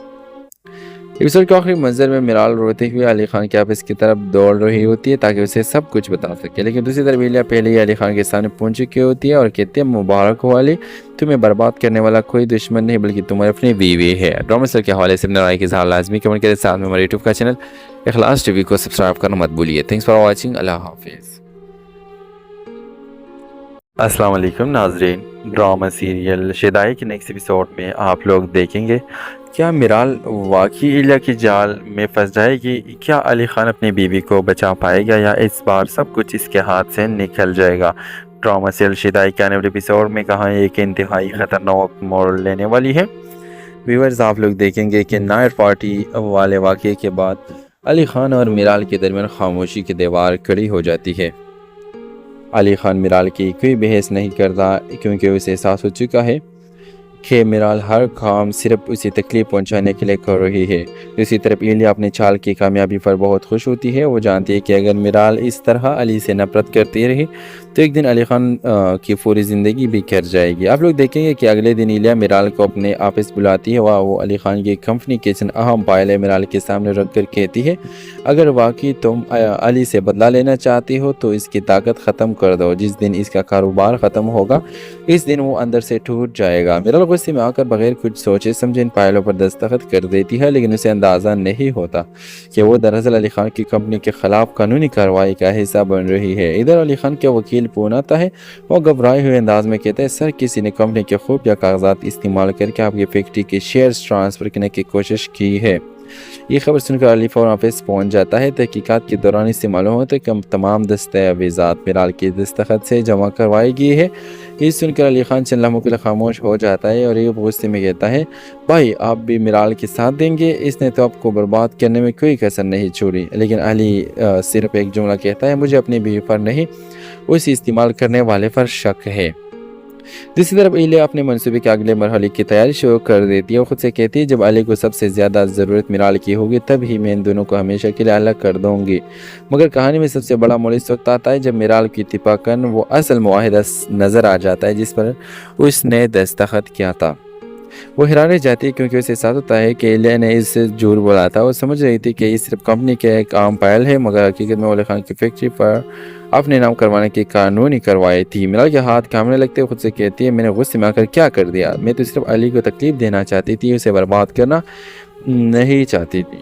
एपिसोड के आखिरी मंजर में मिराल रोते हुए अली खान के ऑफिस की तरफ दौड़ रही होती है ताकि उसे सब कुछ बता सके, लेकिन दूसरी तरफ इलिया पहले ही अली खान के सामने पहुंच चुकी होती है और कहती है, मुबारक हो अली, तुम्हें बर्बाद करने वाला कोई दुश्मन नहीं बल्कि तुम्हारी अपनी बीवी है। ड्रामा सर के हवाले से अपने राय के इज़हार लाजमी कमेंट के साथ में हमारे यूट्यूब का चैनल इखलास टीवी को सब्सक्राइब करना मत भूलिए। Thanks for watching. अल्लाह हाफिज़। अस्सलाम वालेकुम नाजरीन, ड्रामा सीरियल शेदाई के नेक्स्ट एपिसोड में आप लोग देखेंगे क्या मिराल वाकई इलिया की जाल में फंस जाएगी, क्या अली खान अपनी बीवी को बचा पाएगा या इस बार सब कुछ इसके हाथ से निकल जाएगा। ड्रामा सीरियल शेदाई के आने वाले एपिसोड में कहाँ एक इंतहाई ख़तरनाक मोड़ लेने वाली है। व्यूअर्स, आप लोग देखेंगे कि नाइट पार्टी वाले वाक़े के बाद अली खान और मिराल के दरमियान खामोशी की दीवार खड़ी हो जाती है। अली खान मिराल की कोई बहस नहीं करता क्योंकि उसे एहसास हो चुका है कि मिराल हर काम सिर्फ उसे तकलीफ़ पहुंचाने के लिए कर रही है। दूसरी तरफ इलिया अपने चाल की कामयाबी पर बहुत खुश होती है। वो जानती है कि अगर मिराल इस तरह अली से नफरत करती रही तो एक दिन अली खान की पूरी ज़िंदगी भी कर जाएगी। आप लोग देखेंगे कि अगले दिन इलिया मिराल को अपने ऑफिस बुलाती है। वह वो अली खान की कंपनी के चंद अहम फाइलें मिराल के सामने रख कर कहती है, अगर वाकई तुम अली से बदला लेना चाहती हो तो इसकी ताकत ख़त्म कर दो। जिस दिन इसका कारोबार ख़त्म होगा इस दिन वो अंदर से टूट जाएगा। मिराल गुस्से में आकर बगैर कुछ सोचे समझे इन फाइलों पर दस्तखत कर देती है, लेकिन उसे अंदाज़ा नहीं होता कि वो दरअसल अली खान की कंपनी के ख़िलाफ़ कानूनी कार्रवाई का हिस्सा बन रही है। इधर अली खान के वकील फ़ोन आता है। वो घबराए हुए अंदाज में कहते हैं, सर किसी ने कंपनी के खुफिया कागजात इस्तेमाल करके आपकी फैक्ट्री के शेयर्स ट्रांसफ़र करने की कोशिश की है। ये खबर सुनकर अली फौरन ऑफिस पहुंच जाता है। तहकीकात के दौरान इससे मालूम होता है कि तमाम दस्तावेज़ात मिराल के दस्तखत से जमा करवाई गई है। ये सुनकर अली खान चंद लम्हों के लिए खामोश हो जाता है और ये गुस्से में कहता है, भाई आप भी मिराल के साथ देंगे, इसने तो आपको बर्बाद करने में कोई कसर नहीं छोड़ी। लेकिन अली सिर्फ एक जुमला कहता है, मुझे अपनी बीवी पर नहीं उसे इस्तेमाल करने वाले पर शक है। दूसरी तरफ इलिया अपने मंसूबे के अगले मरहले की तैयारी शुरू कर देती है। वो खुद से कहती है, जब अली को सबसे ज़्यादा ज़रूरत मिराल की होगी तब ही मैं इन दोनों को हमेशा के लिए अलग कर दूंगी। मगर कहानी में सबसे बड़ा मोड़ इस वक्त आता है जब मिराल की इत्तिफाकन वो असल मुआहिदा नज़र आ जाता है जिस पर उसने दस्तखत किया था। وہ حیران رہ جاتی ہے کیونکہ اسے احساس ہوتا ہے کہ الیہ نے اس سے جھوٹ بولا تھا۔ وہ سمجھ رہی تھی کہ یہ صرف کمپنی کے ایک عام فائل ہے، مگر حقیقت میں وہ علی خان کی فیکٹری پر اپنے نام کروانے کی قانونی کارروائی تھی۔ میرال کے ہاتھ کانپنے لگتے ہوئے خود سے کہتی ہے میں نے غصے میں آ کر کیا کر دیا، میں تو صرف علی کو تکلیف دینا چاہتی تھی، اسے برباد کرنا نہیں چاہتی تھی۔